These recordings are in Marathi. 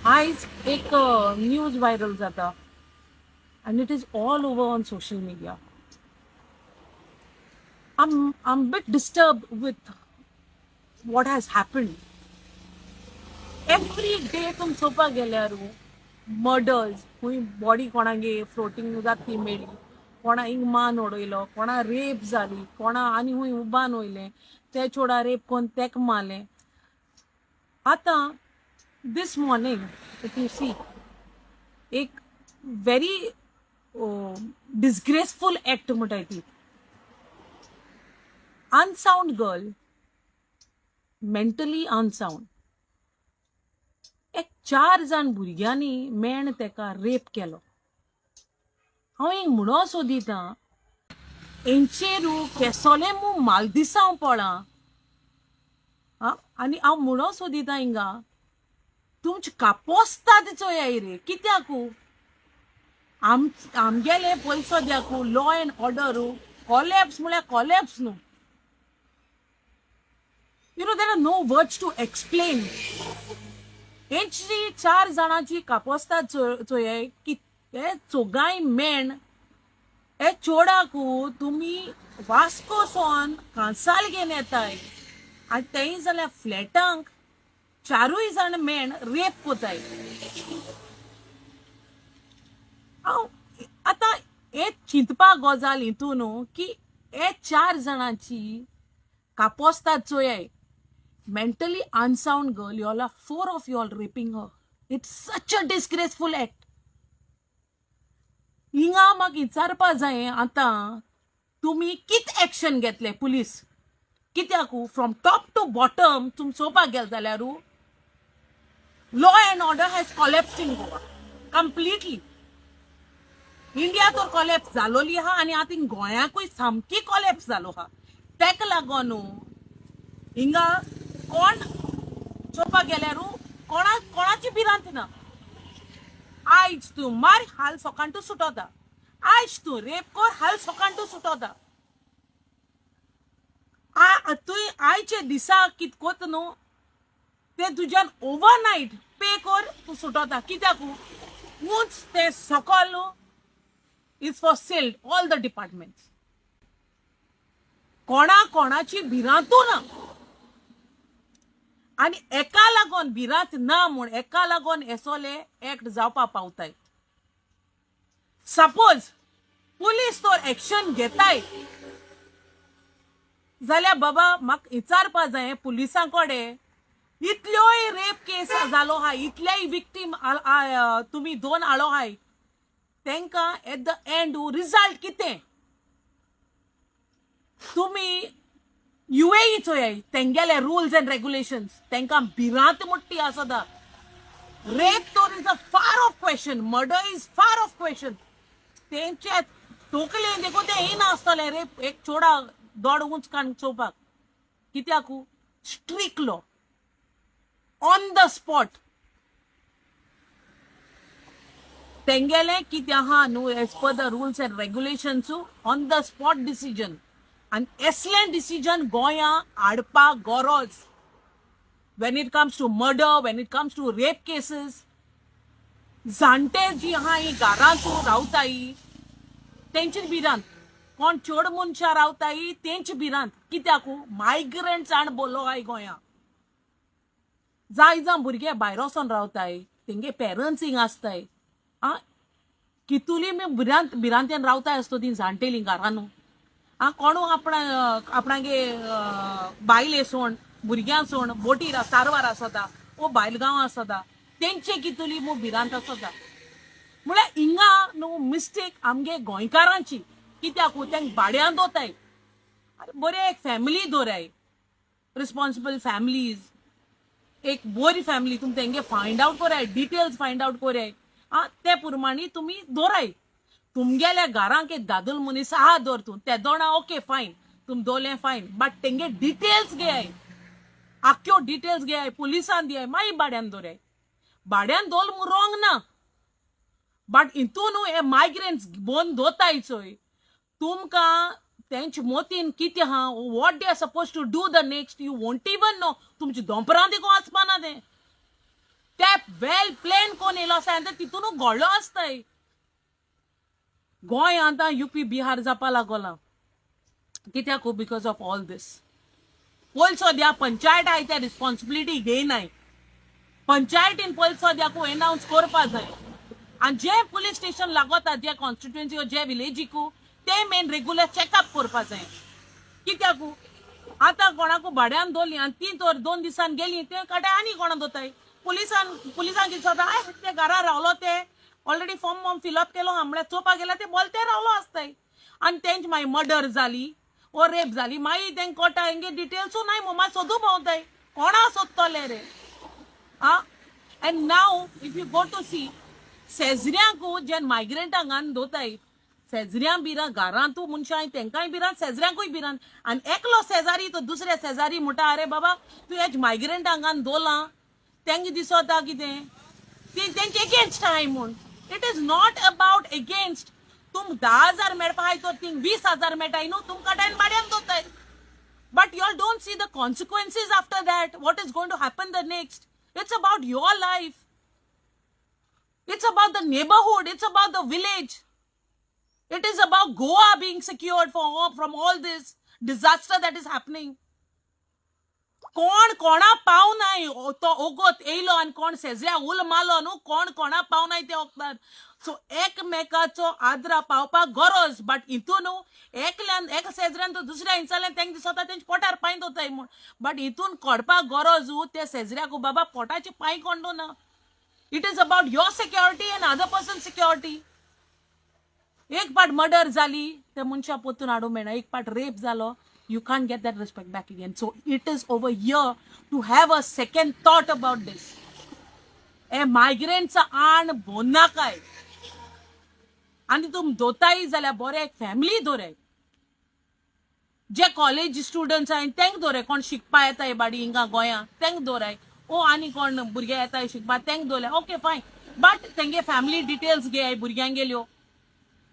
आयज एक न्यूज व्हायरल जाता and it is all over on social media. I'm a bit disturbed with what has happened. Every day तुम चोवपाक गेल्यारू मर्डर्स खूंय बॉडी कोणागे फ्लोटींग जातली मेळ्ळी, कोणा हिंग मान उडयलो, कोणा रेप जाली, कोणा आनी खूंय उबान वयलें, ते चोडा रेप कोन्न तेका मारलें. आतां this morning, if you see, एक very disgraceful act म्हणटाय ती. Unsound girl, mentally unsound. एक 4 जाण भुरग्यांनी मेळून तेका रेप केलो. हांव एक म्हणो सोदितां, हेंचेरू केसोले मू मालदिसांव पळां. आनी हांव म्हणो सोदितां हिंगा, तुमचे कापोस्ताद चोयाय रे, कित्याकू आमगेले पयसो द्याकू लॉ एंड ऑर्डरू कॉलेप्स म्हळ्यार कॉलेप्स न्हू. there are no words to explain. हेची 4 जाणांची कापोस्ताद चोयाय की हे चोगाय मेण हे चोडाकू तुमी वास्को सोन कांसाल घेवन येताय आनी तेय जाल्यार फ्लॅटांक 4 जाण मेण रेप कोताय. आतां हे चिंतपा गजाल हितून की हे 4 जाणांची कापोस्ताद चोयाय. Mentally unsound girl, you all are 4 of you all raping her. It's such a disgraceful act. हिंगा म्हाका विचारपा जाय आतां तुमी कित एक्शन घेतले पुलीस, कित्याकू फ्रॉम टॉप टू बॉटम तुमी चोवपाक गेले जाल्यारू law and order has collapsed in Goa completely. India तर कॉलेप्स जालोली आहा आनी आतां गोंयाकूय सामकी कॉलेप्स जालो आहा. तेका लागून हिंगा कोण चोवपाक गेल्यारू कोणाची भिरांत ना. आयज तूं मार हाल सोकाण तूं सुटोता, आयज तूं रेप कोर हाल सोकाण तूं सुटोता. तुवें आयचे दिसा कित कोत न्हू ते तुज्यान ओवरनायट पे कोर तूं सुटोता. कित्याकू ऊंच ते सकल न्हू is for sailed all the departments. कोणाची भिरांतू ना आनी एका लागून भिरांत ना म्हूण एका लागून एसोले एक्ट जावपा पावताय. सपोज पुलीस तर एक्शन घेताय जाल्यार बाबा म्हाका विचारपा जाय पुलिसां कडेन इतल्योय रेप केस जालो आहा, इतलेय विक्टीम तुमी 2 हाडो आहाय, तेंकां एट द एंड रिजल्ट कितें. तुमी UAE चोयाय तेंगेले रुल्स एंड रेग्युलेशन्स तेंकां भिरांत मुट्टी आसता. रेप तर इज अ फार of question, murder is far of question. तेंचे तोकले देखो ते येना आसतले रेप एक चोडा दोड उंच काण चोवपाक. कित्याकू strict law on the spot तेंगेले कितें आहा न्हू as per the rules and regulations on the spot decision. आनी एसलें डिसिजन गोंया हाडपाक गरज. when it comes to murder, when it comes to rape cases, जाणटे जी आहा ही घरांत रावताय तेंची भिरांत, कोण चड मनशां रावताय तेंची भिरांत. कित्याकू मायग्रंट्स आण बोलो आय गोंया. जाय भुरगे भायर वचोन रावताय तेंगे पेरंट्स हिंग आसताय. कितुली भिरांतेन रावताय आसतो ती जाणटेली घरान. कोणू आपणागे बायले सोण भुरग्यां सोण बोटीर कारवार आसता ओ बायलगांव आसता तेंचे कितुली मू भिरांत आसता. म्हळ्यार हिंगा न्हू मिस्टेक आमगे गोंयकारांची. कित्याकू तेंक भाड्यान दोताय. बरे एक फॅमिली दवराय, रिस्पॉन्सिबल फॅमिलीज, एक बरी फॅमिली तुमी तेंगे फायंड आउट कोराय, डिटेल्स फायंड आउट कोराय. ते प्रमाणे तुमी दवराय. तुमगेल्या घरांक एक दादूल मनीस आहा दवरतून ते दोना ओके फायन तुम दोले फायन, बट तेंगे डिटेल्स घेयाय, आख्यो डिटेल्स घेयाय, पुलिसान दियाय, मागीर भाड्यान दवराय. भाड्यान दोल मू रॉंग ना, बट हितून हे मायग्रेंट्स बोन दोताय चोय तुमकां तेंच मोतीन कितें आहा what they are suppose to do the next you won't even know. तुमची दोंपरां देखून वचपाना ते वेल प्लेन कोण येयलो आसा आनी तितून घोळ्ळो आसताय. गोंय आतां UP बिहार जावपा लागोलां कित्याक बिकॉज ऑफ ऑल दीस. पयलीं सद्या पंचायत आहाय ते रिस्पॉन्सिबिलिटी घेयनाय. पंचायतीन पयलीं सद्याक एनावन्स करपा जाय आनी जे पुलीस स्टेशन लागोता जे कॉन्स्टिट्युएन्सी जे विलेजीकू ते मेन रेग्युलर चॅकअप करपा जाय. कित्याक आतां कोणाकू भाड्यान दवरली आनी ती तर 2 दिसान गेली ते कडेन आनी कोणा दोताय. पुलिसान कितें जाता ते घरा रावलो ते ऑलरेडी फॉर्म फिलअप केलो म्हळ्यार चोवपा गेल्यार ते बोलते रावलो आसताय आनी तेंची मागीर मर्डर जाली ओ रेप जाली मागीर तेंक कोटा हेंगे डिटेल्सू नाय मागीर सोदू भोंवताय कोणा सोदतले रे. And now, if you go to see, सेजऱ्यांकू जे मायग्रेंटांक आनी दोताय सेजऱ्यां बिरान घरां तूं मनशां तेंकाय बिरान सेजऱ्यांकूय बिरान आनी एकलो शेजारी तो दुसरे शेजारी म्हणटा अरे बाबा तूं हेज मायग्रेंटांक आनी दोलां तेंका दिसोता कितें ती तेंचे एगेन्स्ट आहाय म्हूण. It is not about against. तुम 10,000 मेळपा आहाय तो थिंग 20,000 मेळटाय न्हू तुमकां कडेन भाड्यान दोताय. But you all don't see the consequences after that. What is going to happen the next? It's about your life. It's about the neighborhood. It's about the village. It is about Goa being secured from all this disaster that is happening. कोण कोणा पावनाय तो ओगोत येयलो आनी कोण सेजऱ्या उल मालो न्हू कोण कोणा पावनाय ते वखदार. सो एकमेकाचो आदरा पावपाक गरज बट हितून एकल्यान एक सेजऱ्यान तो दुसऱ्या हिंचाल्यान तेंक दिसता तेंचे पोटार पांय दोताय म्हूण बट हितून कोडपाक गरज ते सेजऱ्याक बाबा पोटाची पांय कोंडो ना. It is about your security end other person security. एक पाट मर्डर जाली ते मनशा पोतून हाडूं मेळना एक पाट रेप जालो you can't get that respect back again. So it is over here to have a second thought about this. A migrant चा आण बोनाकाय आणि तुम दोताय जाल्यार बरे एक फॅमिली दोरे जे कॉलेज स्टुडंट्स आहाय तेंक दोरे कोण शिकपा येताय बाडी हिंगा गोंया तेंक दोराय ओ आनी कोण भुरगे येताय शिकपा तेंक दोले ओके फायन बट तेंगे फॅमिली डिटेल्स घे भुरग्यांगेल्यो.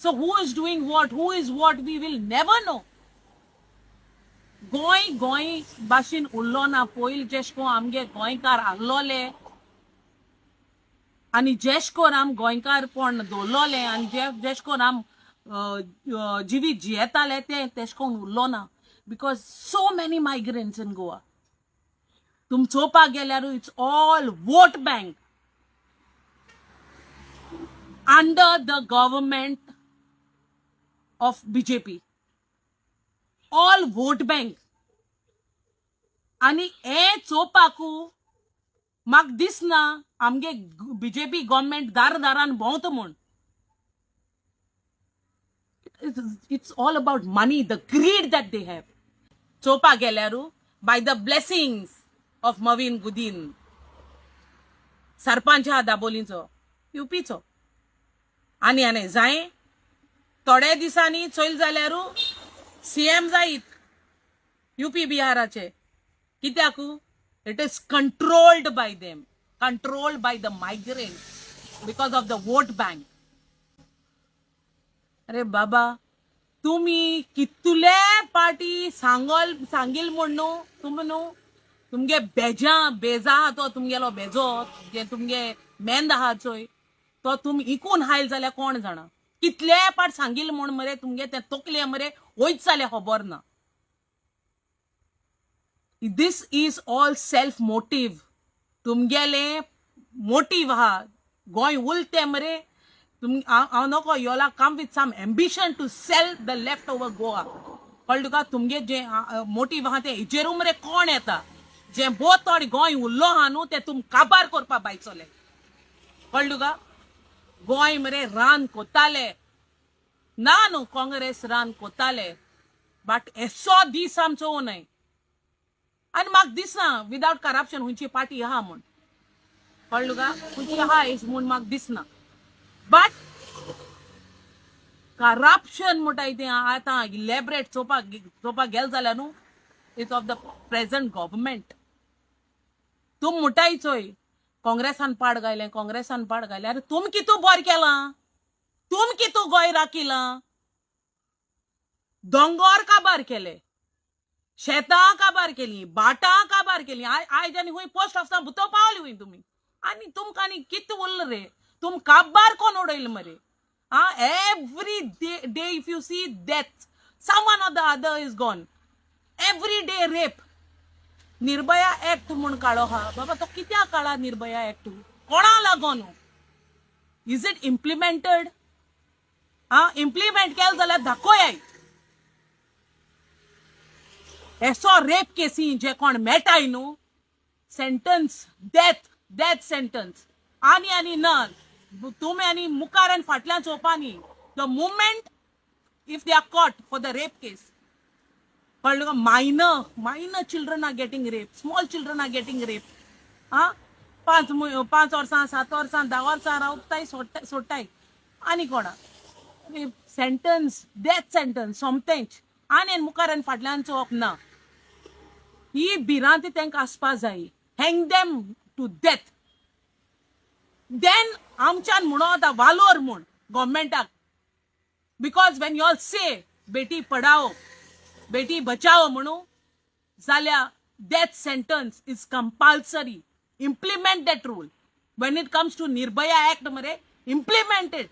So who is doing what we will never know. Goem भाशेन उरलो ना. पयलीं जेशको आमगे गोंयकार आहलोले आनी जेशकोन आम गोंयकारपण दवरलोले आनी जेशकोन आम जिवीत जियेताले ते तेशकोन उरलो ना because so many migrants in Goa. तुम चोवपाक गेल्यार it's all vote bank under the government of BJP. All vote bank आनी हे चोवपाकू म्हाका दिसना आमगे BJP गव्हर्मेंट दारान भोंवता म्हूण. It's all about money the greed that they have. चोवपाक गेल्यार by the blessings of Mauvin Godinho sarpanch आहा दाबोलीचो UPचो आनी जाय थोडे दिसांनी चोयल जाल्यार CM जायत UP बिहाराचे कित्याक it is controlled by them controlled by the migrant because of the vote bank. अरे बाबा तुम्ही कितले पार्टी सांगील म्हूण न्हू तुमगे बेजा आहा तो तुमगेलो बेजो जे तुमगे मेंद आहा चोय तो तुम इकून हायल जाल्यार कोण जाणा कितले पाट सांगील म्हूण मरे तुमगे ते तोकले मरे वयत जाल्यार खबर ना. This is all self motive. तुमगेले मोटिव्ह आहा गोंय उलते मरे हांव नको योला come with some ambition to sell the left over Goa. कळ्ळें तुका तुमगे जे मोटिव्ह आहा ते हेजेरू मरे कोण येता जे बोथ थोडे गोंय उरलो आहा न्हू ते तुम काबार करपा बायचोले. कळ्ळें तुका गोंय मरे रान कोताले ना न्हू काँग्रेस रान कोताले बट एसो दीस आमचो न्हय आनी म्हाका दिसना विदाउट करप्शन खंयची पार्टी आहा म्हूण. कळ्ळें तुका खंयची आहा म्हूण म्हाका दिसना बट करप्शन म्हणटाय तें आतां इलेबरेट चोवपाक गेल जाल्यार न्हू it's of the present government. तुम म्हणटाय चोय काँग्रेसान पाड गायले अरे तुम कितू बोर केलां तुम कितू गोंय राखिलां. दोंगोर काबार केले शेतां काबार केली बाटां काबार केली आयज आनी हूंय पोस्ट ऑफिसां भितर पावली हूंय तुमी आणि तुमकां न्ही कित उरलं रे तुम काबार कोण उडयले मरे every day if you see death someone or the other is gone every day rape Nirbhaya act म्हूण काळो हा बाबा तो कित्या काळा निर्भया ऍक्ट कोणा लागून इज इट इम्प्लिमेंटेड इम्प्लिमेंट केलं जाल्यार दाखोय एसो रेप केसी जे कोण मेळटाय न्हू सेंटन्स डेथ सेंटन्स आनी ना तुमी आनी मुखार आनी फाटल्यान चोवपानी the moment if they are caught for the rape case कळ्ळें तुका minor children are getting rape small children are getting rape 5 वर्सां 7 वर्सां 10 वर्सां रावताय सोडटाय आनी कोणा सेंटन्स डेथ सेंटन्स सोमतेंच आनी मुखार आनी फाटल्यान चोवप ना ही भिरांत तांकां आसपा जाय hang them to death then आमच्यान म्हणो आतां वालोर म्हूण गव्हर्मेंटाक because when you all say Beti Padhao Beti Bachao म्हणू जाल्यार death sentence is compulsory implement that rule when it comes to Nirbhaya act मरे implement it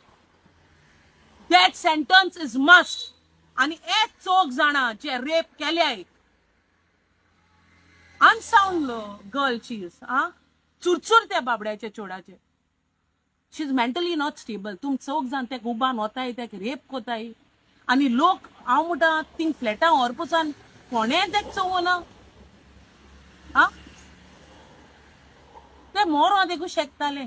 death sentence is must आनी एक चौग जाणां जे रेप केल्याय अनसाउंड गर्ल शी इज चुरचुर त्या बाबड्याच्या चोडाचे she is mentally not stable तुम चौग जाण ते उबान वताय ते रेप कोताय आनी लोक हांव म्हणटा थिंग फ्लॅटां व्हरपासान कोणें तेका चोवना ते मोरों देखून शेकताले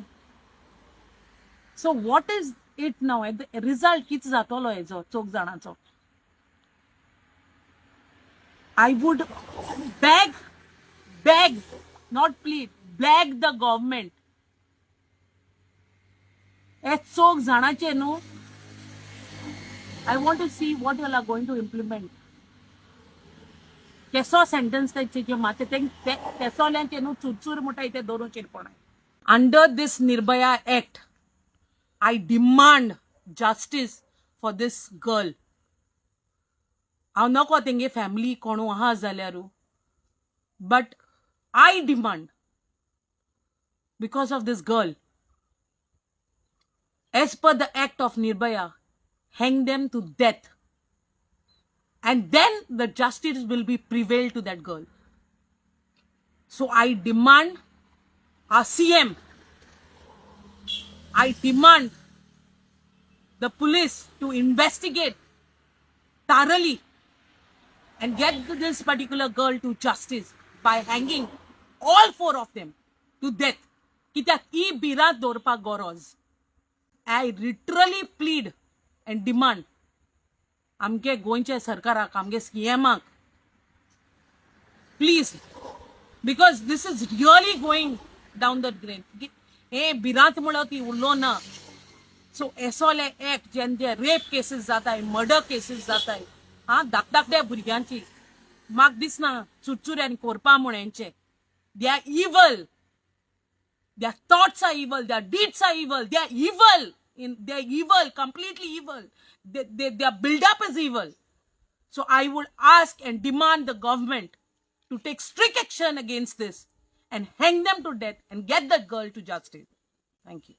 so what is it now result कितें जातलो हेजो चौग जाणांचो I would beg not plead beg the government एक चौग जाणांचे न्हू I want to see what you are going to implement. केसो सेंटेंस तेचे माते तेसोल्यांचे न्हू चुरचूर म्हणटा ते दवरूचेर पडा under this Nirbhaya act I demand justice for this girl. हांव नको तेंगे फॅमिली कोणू आहा जाल्यारू but I demand because of this girl as per the act of Nirbhaya hang them to death and then the justice will be prevailed to that girl. So I demand our CM, I demand the police to investigate thoroughly and get this particular girl to justice by hanging all 4 of them to death. कित्याक ही बिरात दवरपाक गरज. I literally plead and demand आमगे गोंयच्या सरकाराक आमगे CMाक please because this is really going down the drain. हे बिरात म्हणो ती उरलो ना. सो एसोले एक्ट जेन्ना रेप केसीस जाताय मर्डर केसीस जाताय धाकट्या भुरग्यांची म्हाका दिसना चुरचुऱ्यान कोरपा म्हूण हेंचे they are evil, their thoughts are evil, their deeds are evil, they are evil, completely evil, their build up is evil. So I would ask and demand the government to take strict action against this and hang them to death and get that girl to justice. Thank you.